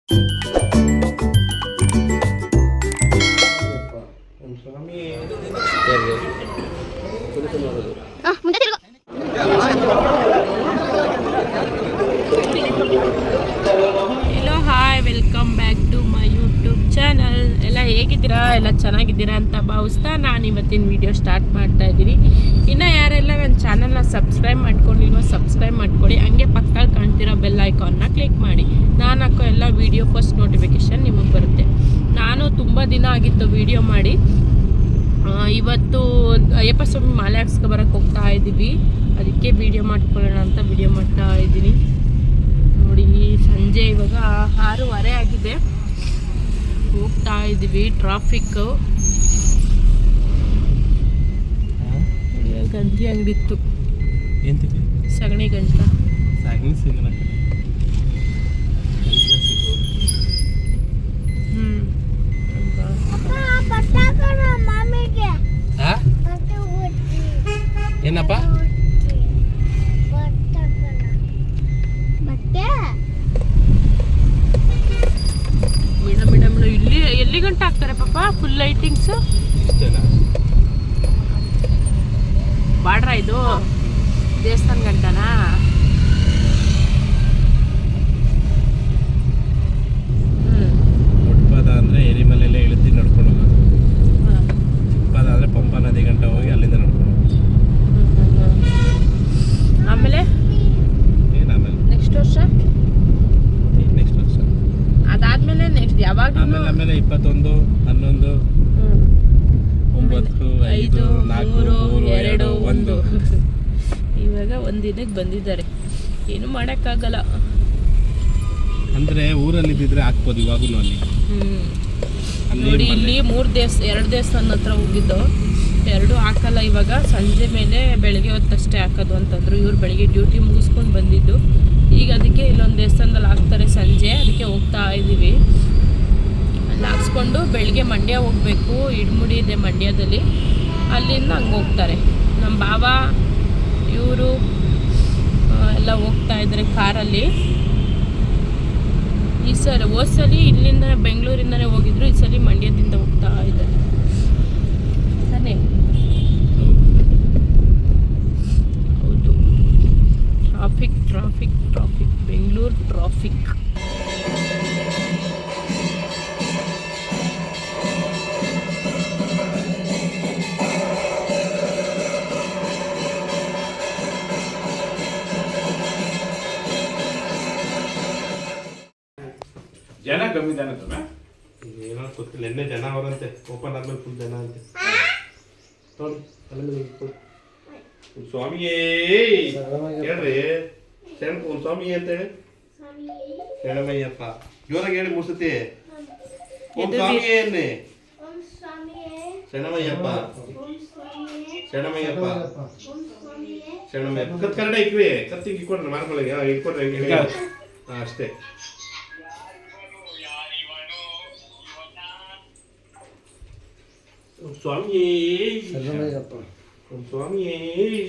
Hello hi, welcome back to my YouTube channel. ಎಲ್ಲ ಹೇಗಿದ್ದೀರಾ? ಎಲ್ಲ ಚೆನ್ನಾಗಿದ್ದೀರಾ ಅಂತ ಭಾವಿಸ್ತಾ ನಾನು ಇವತ್ತಿನ ವಿಡಿಯೋ ಸ್ಟಾರ್ಟ್ ಮಾಡ್ತಾ ಇದ್ದೀನಿ. ಇನ್ನು ಯಾರೆಲ್ಲ ನನ್ನ ಚಾನಲ್ನ ಸಬ್ಸ್ಕ್ರೈಬ್ ಮಾಡ್ಕೊಂಡಿಲ್ವೋ ಸಬ್ಸ್ಕ್ರೈಬ್ ಮಾಡ್ಕೊಳ್ಳಿ. ಹಂಗೆ ಪಕ್ಕದಲ್ಲಿ ಕಾಣ್ತಿರೋ ಬೆಲ್ ಐಕಾನ್ನ ಕ್ಲಿಕ್ ಮಾಡಿ. ನಾನು ಹಾಕೋ ಎಲ್ಲ ವೀಡಿಯೋ ಫಸ್ಟ್ ನೋಟಿಫಿಕೇಷನ್ ನಿಮಗೆ ಬರುತ್ತೆ. ನಾನು ತುಂಬ ದಿನ ಆಗಿತ್ತು ವೀಡಿಯೋ ಮಾಡಿ. ಇವತ್ತು ಅಯ್ಯಪ್ಪ ಸ್ವಾಮಿ ಮಾಲೆ ಹಾಕ್ಸ್ಕೊ ಬರೋಕ್ಕೆ ಹೋಗ್ತಾ ಇದ್ದೀವಿ. ಅದಕ್ಕೆ ವೀಡಿಯೋ ಮಾಡ್ಕೊಳ್ಳೋಣ ಅಂತ ವೀಡಿಯೋ ಮಾಡ್ತಾ ಇದ್ದೀನಿ. ನೋಡಿ, ಸಂಜೆ ಇವಾಗ 6:30 ಆಗಿದೆ. ಹೋಗ್ತಾ ಇದ್ದೀವಿ. ಟ್ರಾಫಿಕ್ಕು ಗಂಜಿ ಅಂಗಡಿ ಇತ್ತು. ಸಗಣಿ ಗಂಟ ಏನಪ್ಪ ಮೇಡಮ್ ಇಲ್ಲಿ ಎಲ್ಲಿ ಗಂಟೆ ಹಾಕ್ತಾರೆ ಪಾಪ? ಫುಲ್ ಲೈಟಿಂಗ್ಸು ಬಾಡ್ರ ಇದು ದೇವಸ್ಥಾನ ಗಂಟನಾ? ದೊಡ್ಡಪಾದ ಅಂದರೆ ಎರಿಮಲೆಲ್ಲ ಇಳಿದು ನಡ್ಕೊಂಡು ಹೋಗೋದು. ಚಿಕ್ಕಪಾದ ಅಂದರೆ ಪಂಪಾ ನದಿ ಗಂಟ ಹೋಗಿ ಅಲ್ಲಿಂದ ನಡ್ಕೊಂಡು ಆಮೇಲೆ ನೆಕ್ಸ್ಟ್ ವರ್ಷ ಅದಾದ್ಮೇಲೆ ನೆಕ್ಸ್ಟ್ ಯಾವಾಗ? ಆಮೇಲೆ 21, 11, 9, 5, 4, 3, 2, 1. ಇವಾಗ ಒಂದಿನಕ್ಕೆ ಬಂದಿದ್ದಾರೆ. ಏನು ಮಾಡೋಕ್ಕಾಗಲ್ಲ. ಅಂದರೆ ಊರಲ್ಲಿ ಇದ್ದಿದ್ರೆ ಹಾಕ್ಬೋದು ಇವಾಗೂ ಅಲ್ಲಿ. ನೋಡಿ, ಇಲ್ಲಿ 2 ದೇವಸ್ಥಾನ ಹತ್ರ ಹೋಗಿದ್ದು. 2 ಹಾಕಲ್ಲ ಇವಾಗ. ಸಂಜೆ ಮೇಲೆ ಬೆಳಗ್ಗೆ ಹೊತ್ತಷ್ಟೇ ಹಾಕೋದು ಅಂತಂದ್ರು. ಇವ್ರು ಬೆಳಗ್ಗೆ ಡ್ಯೂಟಿ ಮುಗಿಸ್ಕೊಂಡು ಬಂದಿದ್ದು. ಈಗ ಅದಕ್ಕೆ ಇಲ್ಲೊಂದು ದೇವಸ್ಥಾನದಲ್ಲಿ ಹಾಕ್ತಾರೆ ಸಂಜೆ. ಅದಕ್ಕೆ ಹೋಗ್ತಾ ಇದ್ದೀವಿ. ಅಲ್ಲಿ ಹಾಕ್ಸ್ಕೊಂಡು ಬೆಳಗ್ಗೆ ಮಂಡ್ಯ ಹೋಗಬೇಕು. ಇಡ್ಮುಡಿ ಇದೆ ಮಂಡ್ಯದಲ್ಲಿ. ಅಲ್ಲಿಂದ ಹಂಗೆ ಹೋಗ್ತಾರೆ. ನಮ್ಮ ಬಾವ ಇವರು ಎಲ್ಲ ಹೋಗ್ತಾ ಇದ್ದಾರೆ ಕಾರಲ್ಲಿ. ಈ ಹೋದ್ಸಲಿ ಇಲ್ಲಿಂದ ಬೆಂಗಳೂರಿಂದನೇ ಹೋಗಿದ್ರು. ಈ ಸಲ ಮಂಡ್ಯದಿಂದ ಹೋಗ್ತಾ ಇದ್ದಾರೆ ತಾನೇ? ಹೌದು. Traffic Bengaluru traffic. ಜನ ಕಮ್ಮಿ ಜನ ಏನೋ ಗೊತ್ತಿಲ್ಲ. ಎಣ್ಣೆ ಜನ ಅವರಂತೆ. ಓಪನ್ ಆದ್ಮೇಲೆ ಫುಲ್ ಜನ ಅಂತೆ. ನೋಡಿ ಸ್ವಾಮಿಯೇ ಹೇಳ್ರಿ. ಸ್ವಾಮಿ ಅಂತ ಹೇಳಿ ಶರಣಮಯ್ಯಪ್ಪ ಜೋರಾಗಿ ಹೇಳಿ ಮುಸುತ್ತಿ. ಓಂ ಸ್ವಾಮಿಯೇ ಅನ್ನಿ. ಶರಣಮಯ್ಯಪ್ಪ ಶರಣಮಯ್ಯಪ್ಪ ಶರಣಮಯ್ಯಪ್ಪ. ಕತ್ ಕನ್ನಡ ಇಕ್ವಿ. ಕತ್ತಿಗೆ ಇಕ್ಕೊಡ್ರಿ ಮಾರ್ಕೊಳಗೆ ಇಟ್ಕೊಡ್ರಿ. ಹಂಗೆ ಹಾಂ ಅಷ್ಟೇ. ಸ್ವಾಮಿಯೇ ಶರಣಮಯ್ಯಪ್ಪ. ಸ್ವಾಮಿಯೇ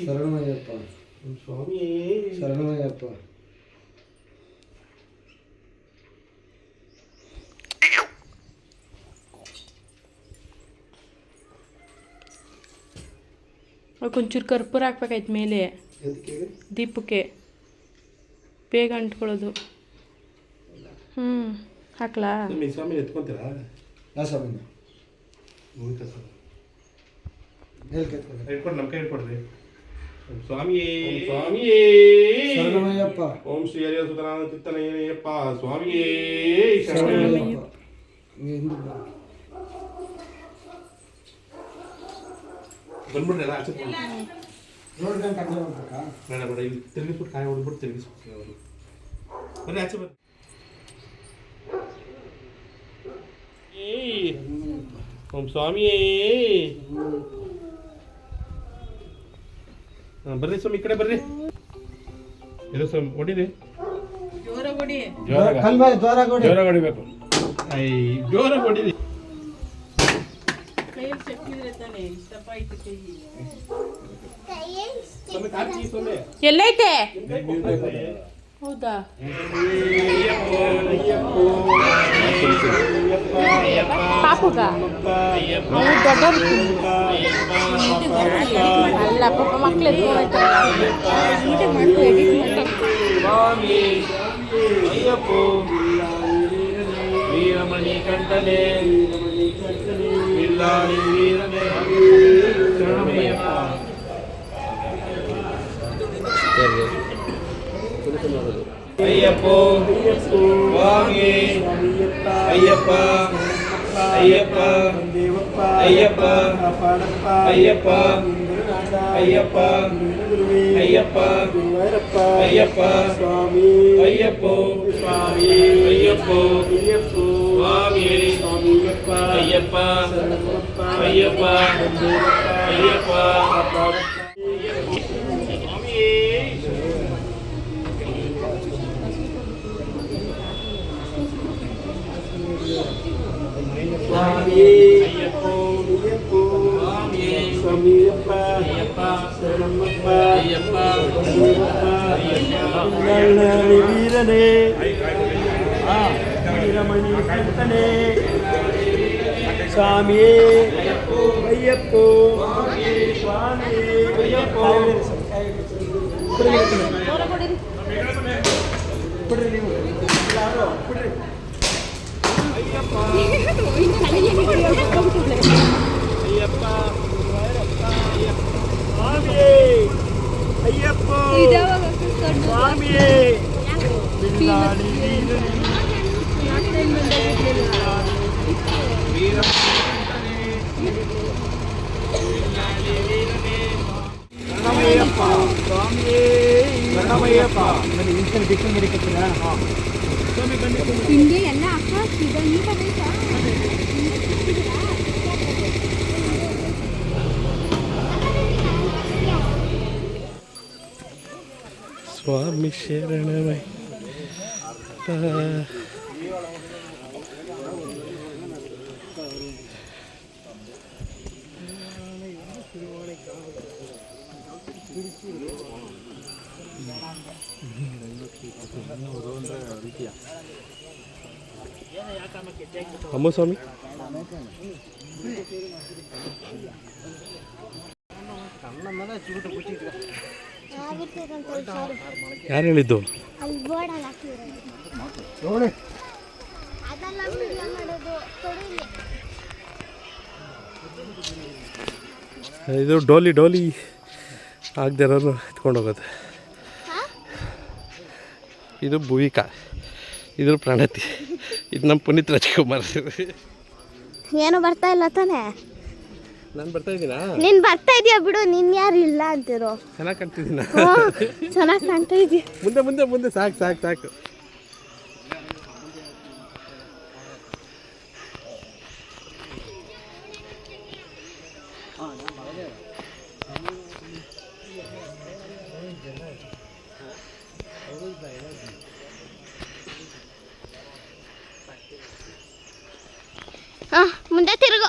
ಶರಣಮಯ್ಯಪ್ಪ. ಸ್ವಾಮಿಯೇ ಶರಣಮಯ್ಯಪ್ಪ. ಒಂಚೂರು ಕರ್ಪೂರ ಹಾಕ್ಬೇಕಾಯ್ತು ಮೇಲೆ ದೀಪಕ್ಕೆ. ಬೇಗ ಅಂಟ್ಕೊಳ್ಳೋದು. ಹಾಕ್ಲಾ? ಸ್ವಾಮಿ ಎತ್ಕೊಂತೀರಾ? ಸ್ವಾಮಿ ಇಟ್ಕೊಡ್ರಿ. ನಮ್ಮ ಕೈ ಇಟ್ಕೊಡ್ರಿ. ಸ್ವಾಮಿಯೇ ಸ್ವಾಮಿಯೇ ಶರಣಮಯ್ಯಪ್ಪ. ಓಂ ಶ್ರೀ ಹರಿಯ ಸುತನಾದ ಚಿತ್ತನಯ್ಯಪ್ಪ. ಸ್ವಾಮಿಯೇ ಶರಣಮಯ್ಯಪ್ಪ. ಬಂದ್ಬಿಡ್ರಿ ಎಲ್ಲ ಆಚೆ ಬೇಡ ಬೇಡ. ಇಲ್ಲಿ ತಿರುಗಿಸ್ಬಿಟ್ಟು ಕಾಯಿ ಹೊಡ್ಬಿಟ್ಟು ತಿರುಗಿಸ್ಬಿಡ್ತೀನಿ ಅವರು. ಬರ್ರಿ ಆಚೆ ಬರ್ರಿ. ಓಂ ಸ್ವಾಮಿಯೇ. ಬರ್ರಿ ಸ್ವಾಮಿ ಈ ಕಡೆ ಬರ್ರಿ. ಇದು ಸ್ವಾಮಿ ಹೊಡಿರಿ. ಜೋರಾಗಿ ಹೊಡಿಬೇಕು. ಜೋರಾಗಿ ಹೊಡಿರಿ. ಎಲ್ಲೈತೆ? ಹೌದಾ? ಪಾಪಗ ಅಲ್ಲ ಪಾಪ ಮಕ್ಳು ಸ್ವಾಮಿ ಅಯ್ಯಪ್ಪೋ ವೀರಮಣಿ ಕಂಠನೆ ಬಿಲ್ಲಾಡಿ ವೀರನೇ ಶರಣಮಯ್ಯಪ್ಪ. ಅಯ್ಯಪ್ಪೋ ಸ್ವಾಮಿ ಅಯ್ಯಪ್ಪ ಅಯ್ಯಪ್ಪ ಅಯ್ಯಪ್ಪ ಅಯ್ಯಪ್ಪ ಅಯ್ಯಪ್ಪ ಅಯ್ಯಪ್ಪ ಅಯ್ಯಪ್ಪ ಸ್ವಾಮಿ ಅಯ್ಯಪ್ಪೋ ಸ್ವಾಮಿ ಅಯ್ಯಪ್ಪೋ ಸ್ವಾಮಿ ಅಯ್ಯಪ್ಪ ಅಯ್ಯಪ್ಪ ಅಯ್ಯಪ್ಪ ಸ್ವಾಮಿ ಅಯ್ಯಪ್ಪೋ ಸ್ವಾಮಿಯಪ್ಪ ಅಯ್ಯಪ್ಪ ಶರಣಮಪ್ಪ ಅಯ್ಯಪ್ಪ ವೀರನೇ ವೀರಮಣಿ ಕಂಠನೆ ಸ್ವಾಮಿ ಅಯ್ಯಪ್ಪೋ ಸ್ವಾಮಿ ಅಯ್ಯಪ್ಪೋ ಹಿಂಗೆ ಎಲ್ಲ ಹಾಕಿದ ನೀ ಬರೈತಾ ಸ್ವಾಮಿ ಶರಣಮಯ್ಯ. ಅಮ್ಮ ಸ್ವಾಮಿ ಯಾರು ಹೇಳಿದ್ದು? ಅಲ್ಲಿ ಬೋರ್ಡಲ್ಲಿ ಹಾಕಿರೋದು ಅದೆಲ್ಲ ವಿಡಿಯೋ ಮಾಡೋದು ಕೊಡಿಲಿ. ಇದು ಡೋಲಿ ಡೋಲಿ ಆಗದೆ ಇರೋದು ಎತ್ಕೊಂಡು ಹೋಗೋದು. ಇದು ಭುವಿಕಾ, ಇದು ಪ್ರಣತಿ, ಇದು ನಮ್ಮ ಪುನೀತ್ ರಾಜ್ಕುಮಾರ್. ಏನು ಬರ್ತಾ ಇಲ್ಲ ತಾನೇ? ನಾನು ಬರ್ತಾ ಇದ್ದೀನಾ? ನೀನು ಬರ್ತಾ ಇದೀಯ ಬಿಡು, ನೀನು ಯಾರು ಇಲ್ಲ ಅಂತಿರೋ. ಚೆನ್ನಾಗಿ ಕಾಣ್ತಿದ್ದೀನ? ಚೆನ್ನಾಗಿ ಕಾಣ್ತಾ ಇದೀಯ. ಮುಂದೆ ಮುಂದೆ ಮುಂದೆ ಸಾಕು ಸಾಕು ಸಾಕು. ಮುಂದೆ ತಿರುಗು.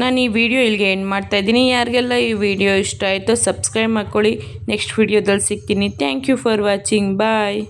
ನಾನು ಈ ವಿಡಿಯೋ ಇಲ್ಲಿಗೆ ಎಂಡ್ ಮಾಡ್ತಾ ಇದ್ದೀನಿ. ಯಾರಿಗೆಲ್ಲ ಈ ವಿಡಿಯೋ ಇಷ್ಟ ಆಯಿತೋ ಸಬ್ಸ್ಕ್ರೈಬ್ ಮಾಡ್ಕೊಳ್ಳಿ. ನೆಕ್ಸ್ಟ್ ವಿಡಿಯೋದಲ್ಲಿ ಸಿಗ್ತೀನಿ. Thank you for watching. Bye.